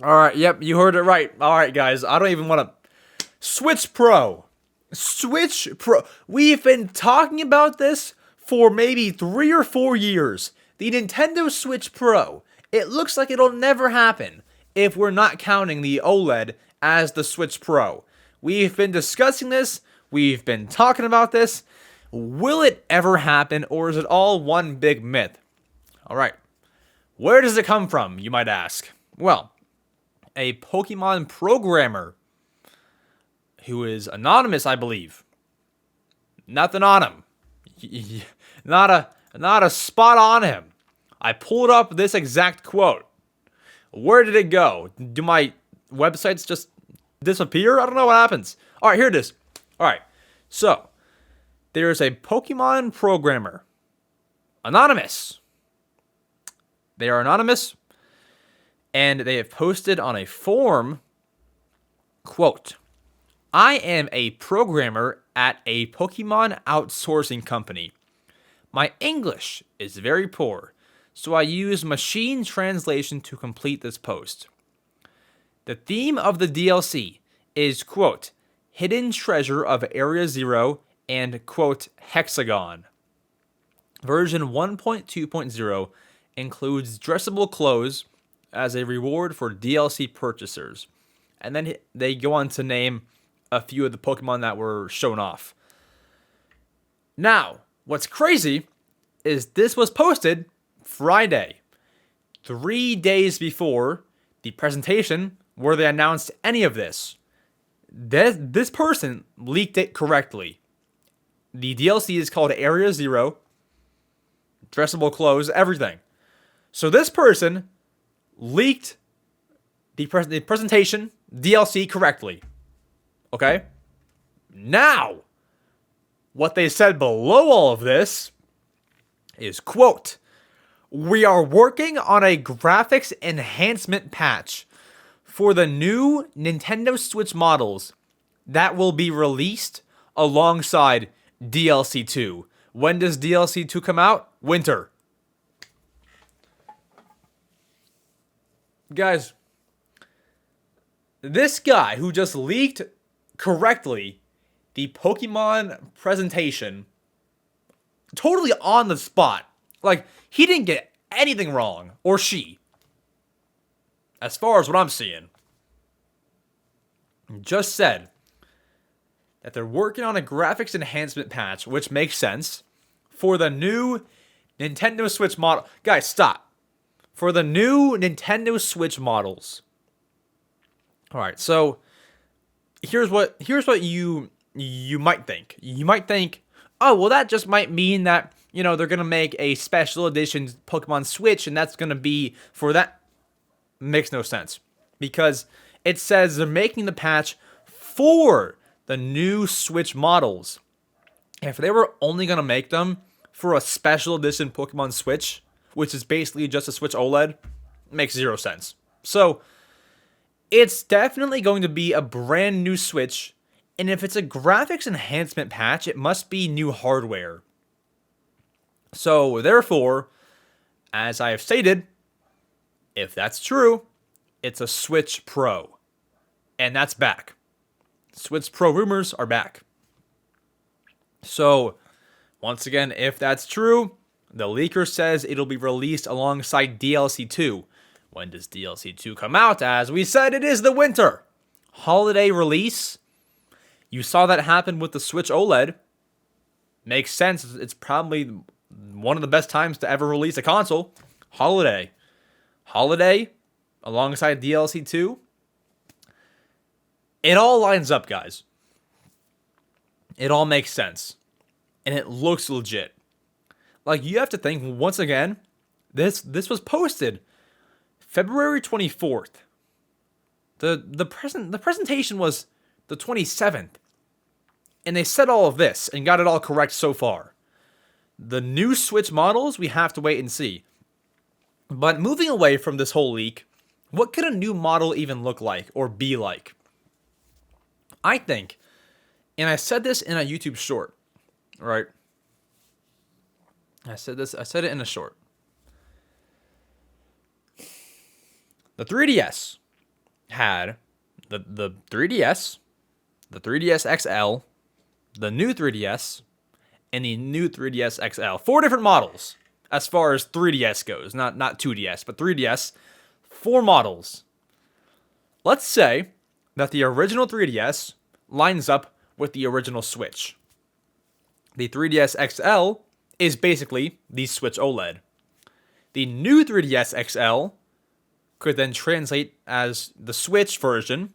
All right, yep, you heard it right. All right, guys, I don't even want to. Switch Pro. Switch Pro. We've been talking about this for maybe 3 or 4 years. The Nintendo Switch Pro. It looks like it'll never happen if we're not counting the OLED as the Switch Pro. We've been discussing this. We've been talking about this. Will it ever happen, or is it all one big myth? All right. Where does it come from, you might ask? Well, a Pokemon programmer who is anonymous, I believe. Nothing on him. Not a spot on him. I pulled up this exact quote. Where did it go? Do my websites just disappear? I don't know what happens. All right, here it is. All right. So, there's a Pokemon programmer. Anonymous. They are anonymous. And they have posted on a forum, quote, I am a programmer at a Pokemon outsourcing company. My English is very poor, so I use machine translation to complete this post. The theme of the DLC is, quote, hidden treasure of Area Zero and, quote, hexagon. Version 1.2.0 includes dressable clothes as a reward for DLC purchasers. And then they go on to name a few of the Pokemon that were shown off. Now, what's crazy is this was posted Friday, 3 days before the presentation where they announced any of this. This person leaked it correctly. The DLC is called Area Zero, dressable clothes, everything. So this person leaked the presentation DLC correctly. Okay? Now, what they said below all of this is, quote, we are working on a graphics enhancement patch for the new Nintendo Switch models that will be released alongside DLC 2. When does DLC 2 come out? Winter. Guys, this guy who just leaked correctly the Pokemon presentation totally on the spot. Like, he didn't get anything wrong, or she, as far as what I'm seeing. Just said that they're working on a graphics enhancement patch, which makes sense, for the new Nintendo Switch model. Guys, stop. For the new Nintendo Switch models. All right, so here's what you might think. You might think, oh, well, that just might mean that, you know, they're going to make a special edition Pokemon Switch, and that's going to be for that. Makes no sense. Because it says they're making the patch for the new Switch models. If they were only going to make them for a special edition Pokemon Switch, which is basically just a Switch OLED, makes zero sense. So, it's definitely going to be a brand new Switch, and if it's a graphics enhancement patch, it must be new hardware. So, therefore, as I have stated, if that's true, it's a Switch Pro. And that's back. Switch Pro rumors are back. So, once again, if that's true, the leaker says it'll be released alongside DLC 2. When does DLC 2 come out? As we said, it is the winter. Holiday release. You saw that happen with the Switch OLED. Makes sense. It's probably one of the best times to ever release a console. Holiday. Holiday alongside DLC 2. It all lines up, guys. It all makes sense. And it looks legit. Like, you have to think, once again, this was posted February 24th. The presentation was the 27th. And they said all of this and got it all correct so far. The new Switch models, we have to wait and see. But moving away from this whole leak, what could a new model even look like or be like? I think, and I said this in a YouTube short, right? I said it in a short. The 3DS had the 3DS, the 3DS XL, the new 3DS, and the new 3DS XL. 4 different models as far as 3DS goes. Not 2DS, but 3DS. 4 models. Let's say that the original 3DS lines up with the original Switch. The 3DS XL is basically the Switch OLED. The new 3DS XL could then translate as the Switch version.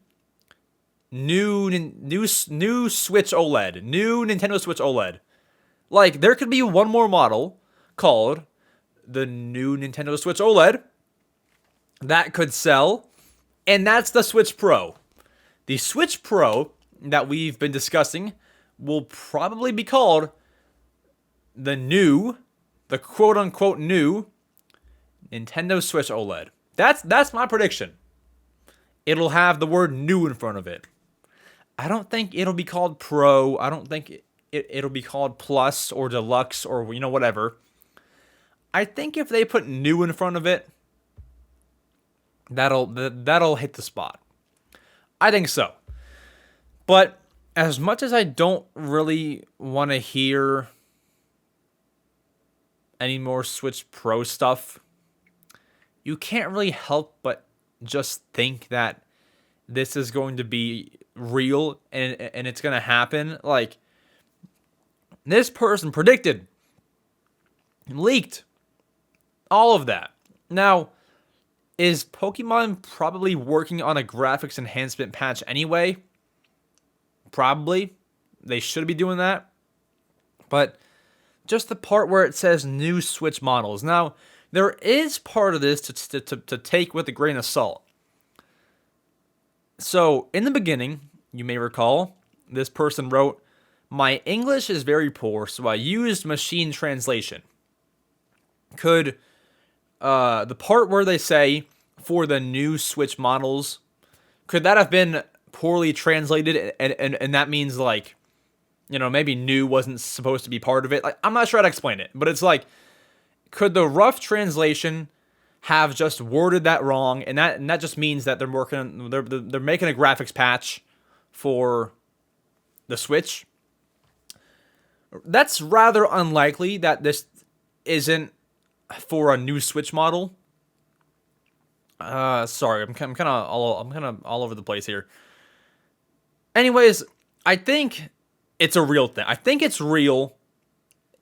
New Switch OLED. New Nintendo Switch OLED. Like, there could be one more model called the new Nintendo Switch OLED that could sell, and that's the Switch Pro. The Switch Pro that we've been discussing will probably be called the quote-unquote new Nintendo Switch OLED. That's my prediction. It'll have the word new in front of it. I don't think it'll be called Pro. I don't think it'll be called Plus or Deluxe or, whatever. I think if they put new in front of it, that'll hit the spot. I think so. But as much as I don't really want to hear any more Switch Pro stuff, you can't really help but just think that this is going to be real and it's going to happen. Like, this person predicted, leaked, all of that. Now, is Pokemon probably working on a graphics enhancement patch anyway? Probably. They should be doing that. But just the part where it says new Switch models. Now, there is part of this to take with a grain of salt. So, in the beginning, you may recall, this person wrote, "My English is very poor, so I used machine translation." Could the part where they say, for the new Switch models, could that have been poorly translated, and that means, like, maybe new wasn't supposed to be part of it? Like, I'm not sure how to explain it, but it's like, could the rough translation have just worded that wrong, and that just means that they're making a graphics patch for the Switch? That's rather unlikely that this isn't for a new Switch model. Sorry, I'm kind of all over the place here. Anyways, I think it's a real thing. I think it's real,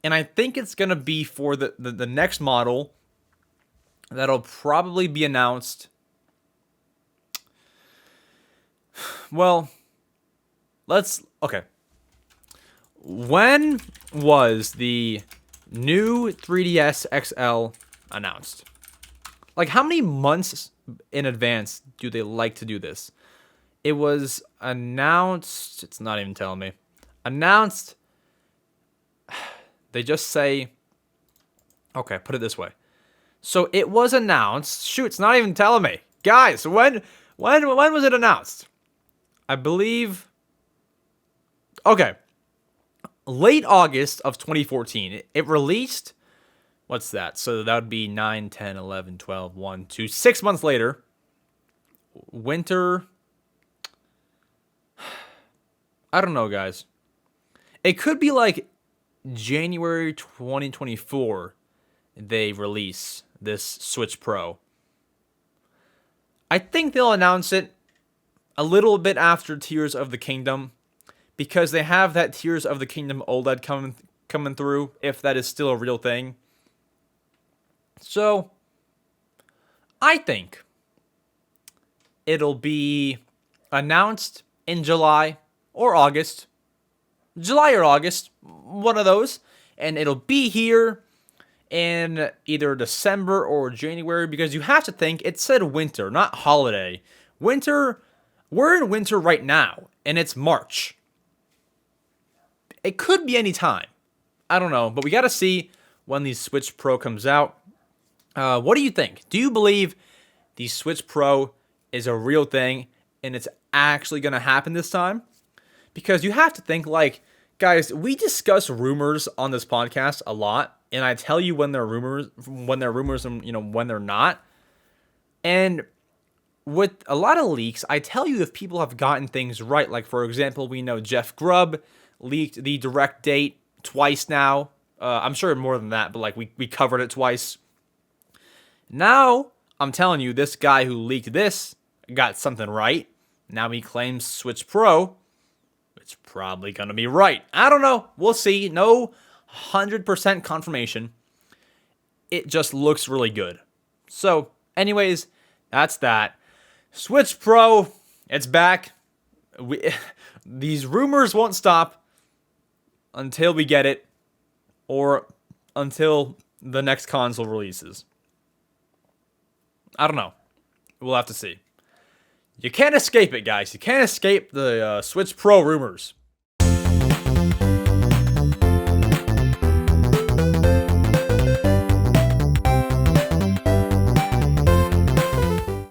and I think it's gonna be for the next model that'll probably be announced. Well, okay. When was the new 3DS XL announced? Like, how many months in advance do they like to do this? It was announced. It's not even telling me. Announced. They just say. Okay, put it this way. So it was announced. Shoot, it's not even telling me, guys. When was it announced? I believe. Okay. Late August of 2014. It released. What's that? So that would be 9, 10, 11, 12, 1, 2, 6 months later. Winter. I don't know, guys. It could be like January 2024 they release this Switch Pro. I think they'll announce it a little bit after Tears of the Kingdom, because they have that Tears of the Kingdom OLED coming through, if that is still a real thing. So, I think it'll be announced in July or August. July or August, one of those. And it'll be here in either December or January, because you have to think, it said winter, not holiday. Winter, we're in winter right now, and it's March. It could be any time. I don't know, but we got to see when the Switch Pro comes out. What do you think? Do you believe the Switch Pro is a real thing and it's actually going to happen this time? Because you have to think, like, guys, we discuss rumors on this podcast a lot, and I tell you when they're rumors, and when they're not. And with a lot of leaks, I tell you if people have gotten things right. Like, for example, we know Jeff Grubb leaked the direct date twice now. I'm sure more than that, but like we covered it twice. Now, I'm telling you, this guy who leaked this got something right. Now he claims Switch Pro. It's probably going to be right. I don't know. We'll see. No 100% confirmation. It just looks really good. So, anyways, that's that. Switch Pro, it's back. These rumors won't stop until we get it or until the next console releases. I don't know. We'll have to see. You can't escape it, guys. You can't escape the Switch Pro rumors.